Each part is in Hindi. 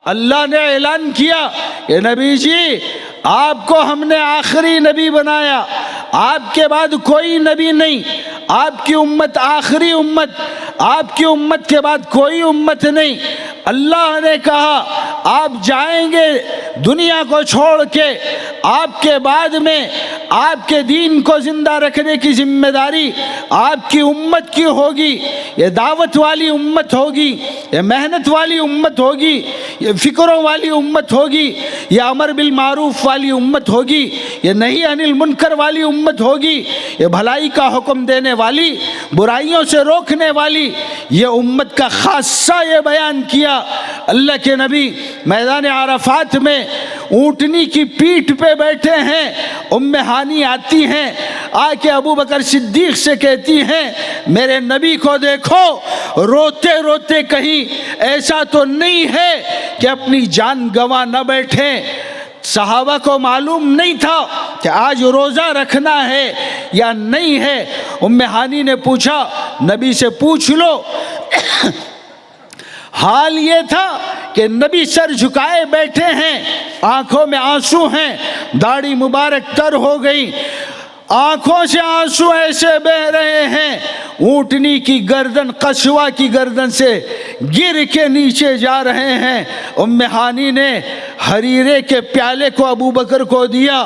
अल्लाह ने ऐलान किया कि नबी जी आपको हमने आखिरी नबी बनाया, आपके बाद कोई नबी नहीं, आपकी उम्मत आखिरी उम्मत, आपकी उम्मत के बाद कोई उम्मत नहीं। अल्लाह ने कहा आप जाएंगे दुनिया को छोड़ के, आपके बाद में आपके दीन को जिंदा रखने की जिम्मेदारी आपकी उम्मत की होगी। ये दावत वाली उम्मत होगी, ये मेहनत वाली उम्मत होगी, ये फिक्रों वाली उम्मत होगी, ये अमर बिल मारूफ वाली उम्मत होगी, ये नहीं अनिल मुनकर वाली उम्मत होगी, ये भलाई का हुक्म देने वाली, बुराइयों से रोकने वाली ये उम्मत का खासा ये बयान किया। अल्लाह के नबी मैदान आरफात में ऊँटनी की पीठ पे बैठे हैं, उम्मे हानी आती हैं, आके अबू बकर सिद्दीक से कहती हैं मेरे नबी को देखो, रोते रोते कहीं ऐसा तो नहीं है कि अपनी जान गंवा न बैठे। सहाबा को मालूम नहीं था कि आज रोज़ा रखना है या नहीं है। उम्मे हानी ने पूछा नबी से पूछ लो। हाल ये था कि नबी सर झुकाए बैठे हैं, आंखों में आंसू हैं, दाढ़ी मुबारक तर हो गई, आंखों से आंसू ऐसे बह रहे हैं, ऊँटनी की गर्दन कछुआ की गर्दन से गिर के नीचे जा रहे हैं। उम्मे हानी ने हरीरे के प्याले को अबू बकर को दिया,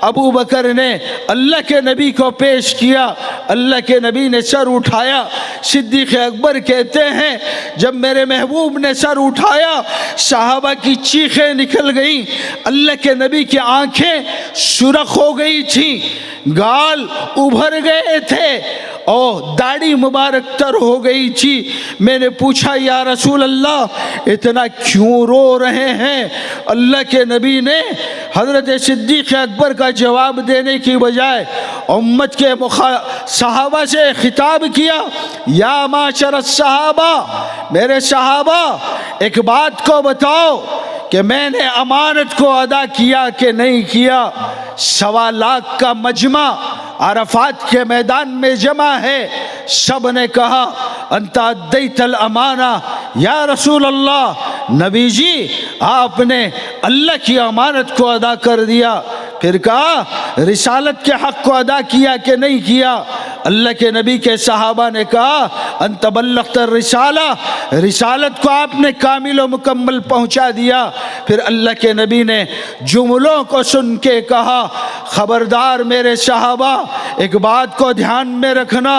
अबू बकर ने अल्लाह के नबी को पेश किया, अल्लाह के नबी ने सर उठाया। सिद्दीक़ अकबर कहते हैं जब मेरे महबूब ने सर उठाया सहाबा की चीखें निकल गई, अल्लाह के नबी की आंखें सुर्ख हो गई थी, गाल उभर गए थे और दाढ़ी मुबारक तर हो गई थी। मैंने पूछा या रसूल अल्लाह इतना क्यों रो रहे हैं? अल्लाह के नबी ने हज़रत सिद्दीक़ अकबर का जवाब देने की बजाय उम्मत के सहाबा से खिताब किया, या माशर सहाबा, मेरे सहाबा एक बात को बताओ कि मैंने अमानत को अदा किया कि नहीं किया। 1.25 लाख का मजमा अरफात के मैदान में जमा है, सब ने कहा अंता अद्दैतल अमाना या रसूल अल्लाह, नबी जी आपने अल्लाह की अमानत को अदा कर दिया। फिर कहा रिसालत के हक़ को अदा किया कि नहीं किया? अल्लाह के नबी के सहाबा ने कहा अंत बल्लग़्त रिसाला, रिसालत को आपने कामिल व मुकम्मल पहुँचा दिया। फिर अल्लाह के नबी ने जुमलों को सुन के कहा ख़बरदार मेरे सहाबा, एक बात को ध्यान में रखना,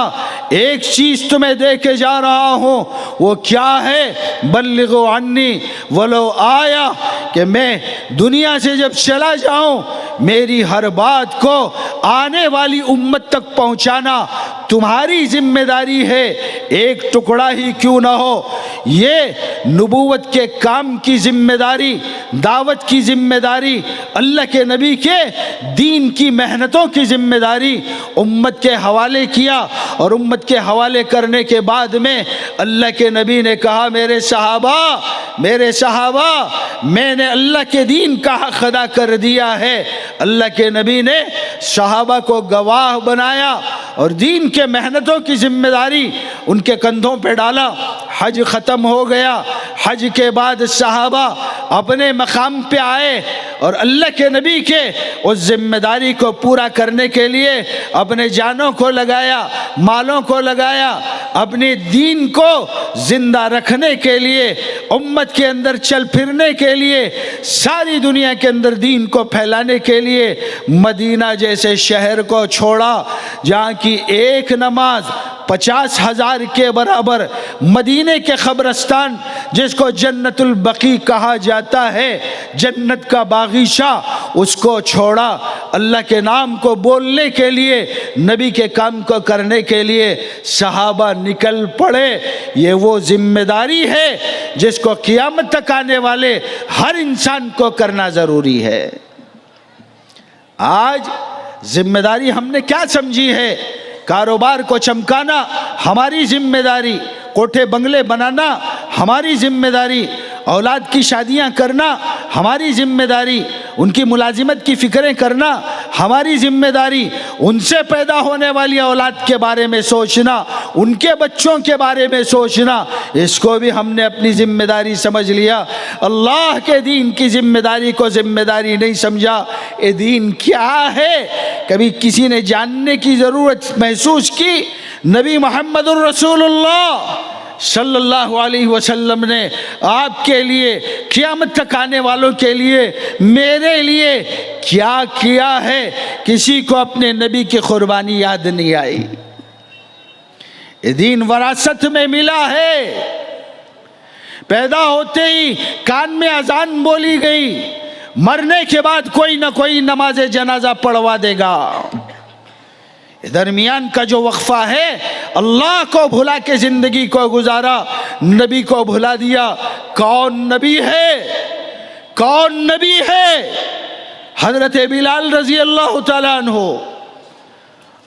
एक चीज़ तुम्हें दे के जा रहा हूँ, वो क्या है? बल्लिगो अन्नी वलो आया, कि मैं दुनिया से जब चला जाऊँ मेरी हर बात को आने वाली उम्मत तक पहुँचाना तुम्हारी जिम्मेदारी है, एक टुकड़ा ही क्यों ना हो। ये नबूवत के काम की जिम्मेदारी, दावत की जिम्मेदारी, अल्लाह के नबी के दीन की मेहनतों की जिम्मेदारी उम्मत के हवाले किया। और उम्मत के हवाले करने के बाद में अल्लाह के नबी ने कहा मेरे सहाबा, मेरे सहाबा, मैंने अल्लाह के दीन का हक़ अदा कर दिया है। अल्लाह के नबी ने सहाबा को गवाह बनाया और दीन के मेहनतों की जिम्मेदारी उनके कंधों पे डाला। हज ख़त्म हो गया, हज के बाद सहाबा अपने मकाम पे आए और अल्लाह के नबी के उस जिम्मेदारी को पूरा करने के लिए अपने जानों को लगाया, मालों को लगाया, अपने दीन को ज़िंदा रखने के लिए, उम्मत के अंदर चल फिरने के लिए, सारी दुनिया के अंदर दीन को फैलाने के लिए मदीना जैसे शहर को छोड़ा, जहाँ की एक नमाज 50,000 के बराबर, मदीने के क़ब्रिस्तान जिसको जन्नतुल बकी कहा जाता है, जन्नत का बागीचा, उसको छोड़ा अल्लाह के नाम को बोलने के लिए, नबी के काम को करने के लिए सहाबा निकल पड़े। ये वो जिम्मेदारी है जिसको क़यामत तक आने वाले हर इंसान को करना ज़रूरी है। आज जिम्मेदारी हमने क्या समझी है? कारोबार को चमकाना हमारी जिम्मेदारी, कोठे बंगले बनाना हमारी जिम्मेदारी, औलाद की शादियां करना हमारी जिम्मेदारी, उनकी मुलाजिमत की फ़िक्रें करना हमारी जिम्मेदारी उनसे पैदा होने वाली औलाद के बारे में सोचना, उनके बच्चों के बारे में सोचना, इसको भी हमने अपनी जिम्मेदारी समझ लिया। अल्लाह के दीन की जिम्मेदारी को जिम्मेदारी नहीं समझा। ये दीन क्या है कभी किसी ने जानने की ज़रूरत महसूस की? नबी मोहम्मदुर रसूलुल्लाह सल्लल्लाहु अलैहि वसल्लम ने आपके लिए, क़यामत तक आने वालों के लिए, मेरे लिए क्या किया है? किसी को अपने नबी की कुर्बानी याद नहीं आई। ये दीन वरासत में मिला है। पैदा होते ही कान में अजान बोली गई, मरने के बाद कोई ना कोई नमाज जनाजा पढ़वा देगा। दरमियान का जो वक्फा है, अल्लाह को भुला के जिंदगी को गुजारा, नबी को भुला दिया। कौन नबी है? कौन नबी है? हजरत बिलाल रजी अल्लाह ताला अन्हु,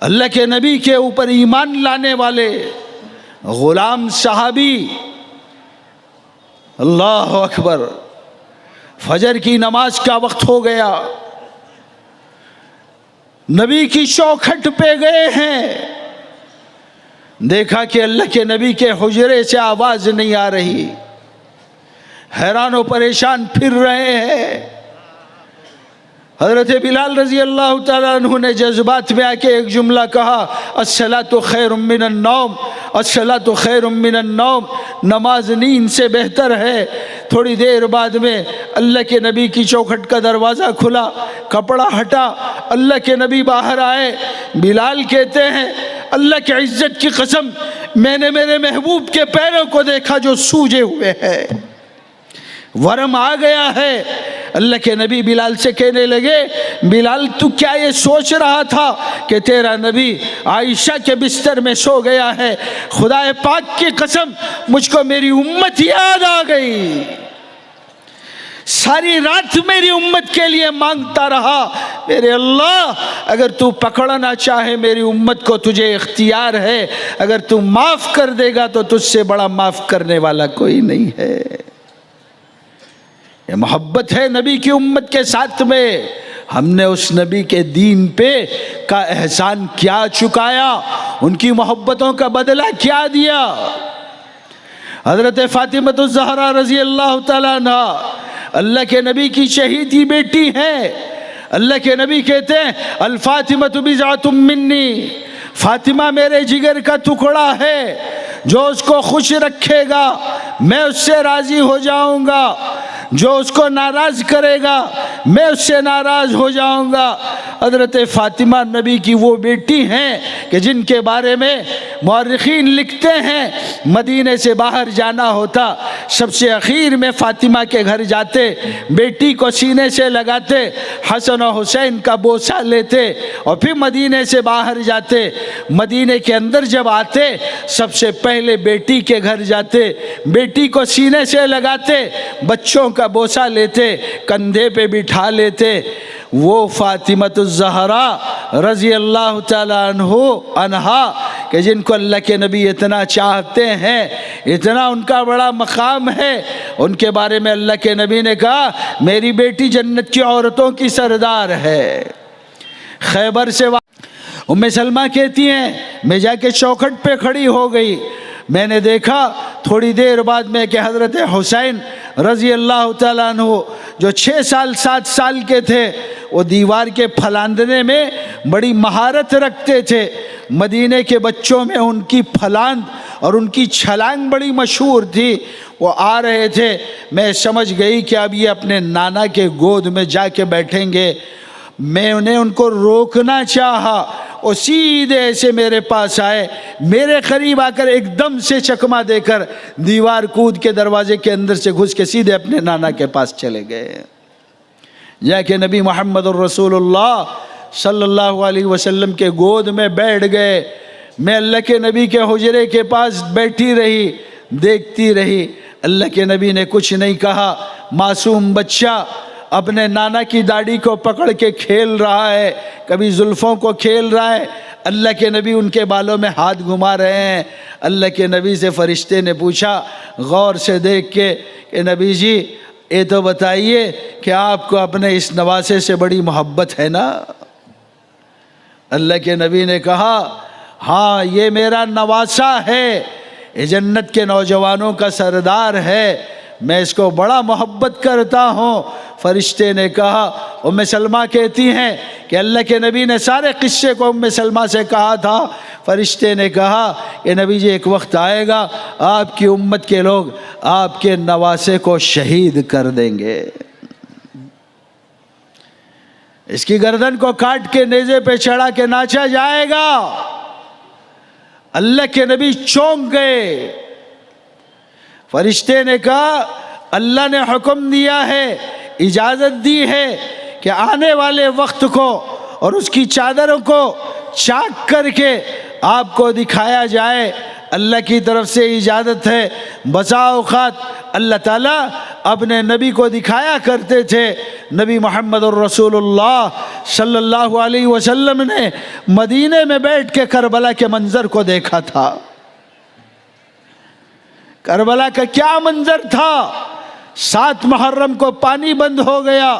अल्लाह के नबी के ऊपर ईमान लाने वाले गुलाम सहाबी। अल्लाह अकबर। फजर की नमाज का वक्त हो गया, नबी की चौखट पे गए हैं, देखा कि अल्लाह के नबी के हुजरे से आवाज़ नहीं आ रही, हैरान व परेशान फिर रहे हैं। हज़रत बिलाल रज़ी अल्लाह ताला अन्हु ने जज्बात में आके एक जुमला कहा, अस्सलातु खैरुम मिनन नौम, अस्सलातु खैरुम मिनन नौम, नमाज नींद से बेहतर है। थोड़ी देर बाद में अल्लाह के नबी की चौखट का दरवाज़ा खुला, कपड़ा हटा, अल्लाह के नबी बाहर आए। बिलाल कहते हैं, अल्लाह की इज्जत की कसम, मैंने मेरे महबूब के पैरों को देखा जो सूजे हुए हैं, वरम आ गया है। अल्लाह के नबी बिलाल से कहने लगे, बिलाल तू क्या ये सोच रहा था कि तेरा नबी आयशा के बिस्तर में सो गया है? खुदा पाक की कसम, मुझको मेरी उम्मत याद आ गई। सारी रात मेरी उम्मत के लिए मांगता रहा, मेरे अल्लाह अगर तू पकड़ना चाहे मेरी उम्मत को, तुझे इख्तियार है, अगर तू माफ़ कर देगा तो तुझसे बड़ा माफ़ करने वाला कोई नहीं है। ये मोहब्बत है नबी की उम्मत के साथ में। हमने उस नबी के दीन पे का एहसान क्या चुकाया, उनकी मोहब्बतों का बदला क्या दिया। हज़रत फ़ातिमतुज़ ज़हरा रज़ी अल्लाह ताला अन्हा अल्लाह के नबी की शहीदी बेटी हैं। अल्लाह के नबी कहते हैं, अल फ़ातिमतु बिज़अतुम मिन्नी, फ़ातिमा मेरे जिगर का टुकड़ा है, जो उसको खुश रखेगा मैं उससे राज़ी हो जाऊँगा, जो उसको नाराज़ करेगा मैं उससे नाराज़ हो जाऊंगा। हज़रत फ़ातिमा नबी की वो बेटी हैं कि जिनके बारे में मुअर्रिख़ीन लिखते हैं, मदीने से बाहर जाना होता, सबसे आखिर में फ़ातिमा के घर जाते, बेटी को सीने से लगाते, हसन और हुसैन का बोसा लेते और फिर मदीने से बाहर जाते। मदीने के अंदर जब आते, सबसे पहले बेटी के घर जाते, बेटी को सीने से लगाते, बच्चों का बोसा लेते, कंधे पे बिठा लेते। वो फ़ातिमतुज़ ज़हरा रज़ी अल्लाह ताला अन्हा कि जिनको अल्लाह के नबी इतना चाहते हैं, इतना उनका बड़ा मकाम है, उनके बारे में अल्लाह के नबी ने कहा, मेरी बेटी जन्नत की औरतों की सरदार है। खैबर से उम्मे सलमा कहती हैं, मैं जाके चौखट पे खड़ी हो गई, मैंने देखा थोड़ी देर बाद में कि हज़रत हुसैन रज़ी अल्लाह ताला अन्हु जो 6 साल 7 साल के थे, वो दीवार के फलांदने में बड़ी महारत रखते थे। मदीने के बच्चों में उनकी फलांद और उनकी छलांग बड़ी मशहूर थी। वो आ रहे थे, मैं समझ गई कि अब ये अपने नाना के गोद में जाके बैठेंगे। मैंने उनको रोकना चाहा, वो सीधे ऐसे मेरे पास आए, मेरे करीब आकर एकदम से चकमा देकर दीवार कूद के दरवाजे के अंदर से घुस के सीधे अपने नाना के पास चले गए। जाके नबी मोहम्मद रसूलुल्लाह सल्लल्लाहु अलैहि वसल्लम के गोद में बैठ गए। मैं अल्लाह के नबी के हुजरे के पास बैठी रही, देखती रही। अल्लाह के नबी ने कुछ नहीं कहा। मासूम बच्चा अपने नाना की दाढ़ी को पकड़ के खेल रहा है, कभी जुल्फ़ों को खेल रहा है। अल्लाह के नबी उनके बालों में हाथ घुमा रहे हैं। अल्लाह के नबी से फ़रिश्ते ने पूछा गौर से देख के कि नबी जी ये तो बताइए कि आपको अपने इस नवासे से बड़ी मोहब्बत है ना? अल्लाह के नबी ने कहा, हाँ ये मेरा नवासा है, ये जन्नत के नौजवानों का सरदार है, मैं इसको बड़ा मोहब्बत करता हूँ। फरिश्ते ने कहा, उम्मे सलमा कहती हैं कि अल्लाह के नबी ने सारे किस्से को उम्मे सलमा से कहा था। फरिश्ते ने कहा कि नबी जी एक वक्त आएगा आपकी उम्मत के लोग आपके नवासे को शहीद कर देंगे, इसकी गर्दन को काट के नेज़े पे चढ़ा के नाचा जाएगा। अल्लाह के नबी चौंक गए। फरिश्ते ने कहा, अल्लाह ने हुक्म दिया है, इजाज़त दी है कि आने वाले वक्त को और उसकी चादरों को चाक करके आपको दिखाया जाए। अल्लाह की तरफ से इजाज़त है। बसा औक़ात अल्लाह ताला अपने नबी को दिखाया करते थे। नबी मोहम्मद रसूलुल्लाह सल्लल्लाहु अलैहि वसल्लम ने मदीने में बैठ के करबला के मंज़र को देखा था। करबला का क्या मंज़र था? 7 मुहर्रम को पानी बंद हो गया,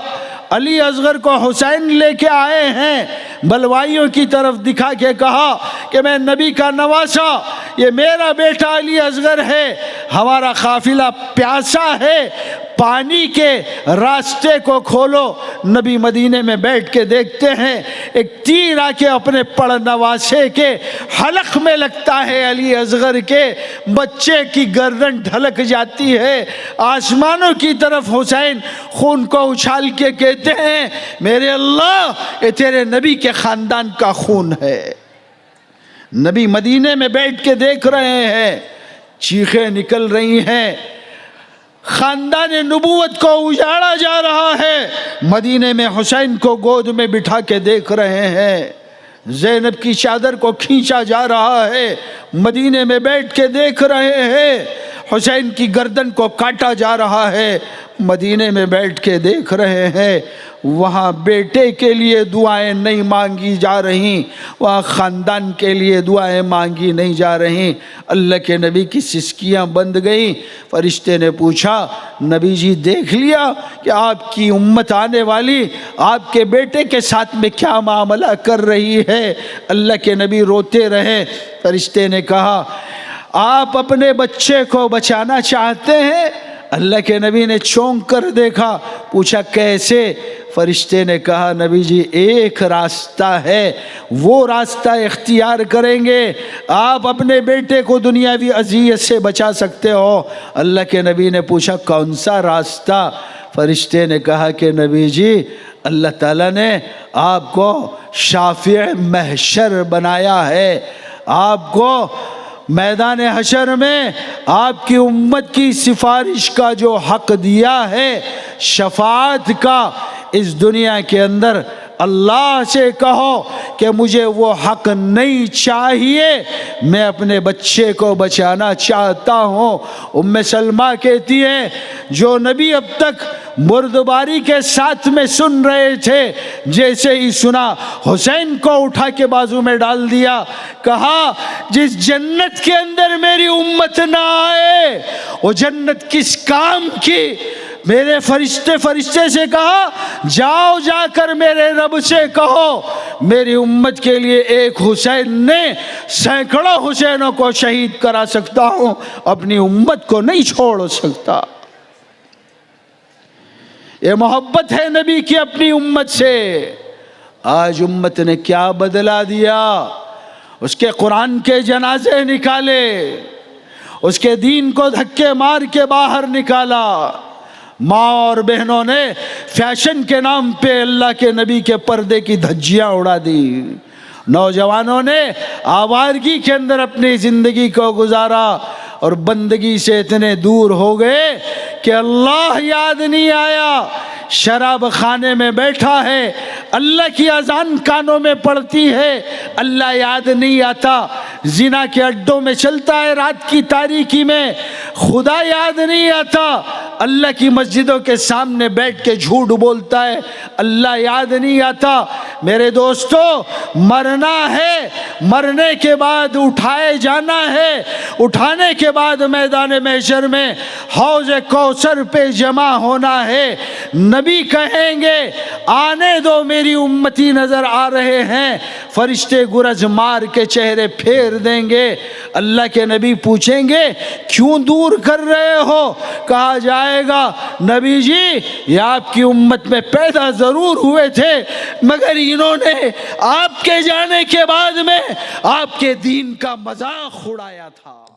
अली असगर को हुसैन लेके आए हैं, बलवाइयों की तरफ दिखा के कहा कि मैं नबी का नवासा, ये मेरा बेटा अली असगर है, हमारा काफिला प्यासा है, पानी के रास्ते को खोलो। नबी मदीने में बैठ के देखते हैं, एक तीर आके अपने पड़ नवासे के हलक में लगता है, अली असगर के बच्चे की गर्दन ढलक जाती है। आसमानों की तरफ हुसैन खून को उछाल के कहते हैं, मेरे अल्लाह ये तेरे नबी के ख़ानदान का खून है। नबी मदीने में बैठ के देख रहे हैं, चीखें निकल रही हैं, ख़ानदान नबूवत को उजाड़ा जा रहा है। मदीने में हुसैन को गोद में बिठा के देख रहे हैं, ज़ैनब की चादर को खींचा जा रहा है, मदीने में बैठ के देख रहे हैं, हुसैन की गर्दन को काटा जा रहा है, मदीने में बैठ के देख रहे हैं। वहाँ बेटे के लिए दुआएं नहीं मांगी जा रही, वहाँ ख़ानदान के लिए दुआएं मांगी नहीं जा रही। अल्लाह के नबी की सिसकियाँ बंद गई। फरिश्ते ने पूछा, नबी जी देख लिया कि आपकी उम्मत आने वाली आपके बेटे के साथ में क्या मामला कर रही है? अल्लाह के नबी रोते रहे। फरिश्ते ने कहा, आप अपने बच्चे को बचाना चाहते हैं? अल्लाह के नबी ने चौंक कर देखा, पूछा कैसे? फरिश्ते ने कहा, नबी जी एक रास्ता है, वो रास्ता इख्तियार करेंगे, आप अपने बेटे को दुनियावी अज़ियत से बचा सकते हो। अल्लाह के नबी ने पूछा कौन सा रास्ता? फरिश्ते ने कहा कि नबी जी अल्लाह ताला ने आपको शाफ़िअ महशर बनाया है, आपको मैदान हशर में आपकी उम्मत की सिफारिश का जो हक़ दिया है, शफाअत का, इस दुनिया के अंदर अल्लाह से कहो कि मुझे वो हक़ नहीं चाहिए, मैं अपने बच्चे को बचाना चाहता हूँ। उम्मे सलमा कहती है, जो नबी अब तक मुर्दबारी के साथ में सुन रहे थे, जैसे ही सुना हुसैन को उठा के बाजू में डाल दिया, कहा जिस जन्नत के अंदर मेरी उम्मत ना आए वो जन्नत किस काम की? मेरे फरिश्ते से कहा, जाओ जाकर मेरे रब से कहो मेरी उम्मत के लिए एक हुसैन ने सैकड़ों हुसैनों को शहीद करा सकता हूँ, अपनी उम्मत को नहीं छोड़ सकता। ये मोहब्बत है नबी की अपनी उम्मत से। आज उम्मत ने क्या बदला दिया? उसके कुरान के जनाजे निकाले, उसके दीन को धक्के मार के बाहर निकाला। माँ और बहनों ने फैशन के नाम पे अल्लाह के नबी के पर्दे की धज्जियाँ उड़ा दी। नौजवानों ने आवारगी के अंदर अपनी ज़िंदगी को गुजारा और बंदगी से इतने दूर हो गए कि अल्लाह याद नहीं आया। शराब खाने में बैठा है, अल्लाह की अजान कानों में पड़ती है, अल्लाह याद नहीं आता। जिना के अड्डों में चलता है रात की तारीकी में, खुदा याद नहीं आता, अल्लाह की मस्जिदों के सामने बैठ के झूठ बोलता है, अल्लाह याद नहीं आता। मेरे दोस्तों, मरना है, मरने के बाद उठाए जाना है, उठाने के बाद मैदान महशर में हौज कौसर पे जमा होना है। नबी कहेंगे आने दो मेरी उम्मती नजर आ रहे हैं, फरिश्ते गुरज मार के चेहरे फेर देंगे। अल्लाह के नबी पूछेंगे क्यों दूर कर रहे हो? कहा जाएगा नबी जी ये आपकी उम्मत में पैदा जरूर हुए थे, मगर इन्होंने आपके जाने के बाद में आपके दीन का मजाक उड़ाया था।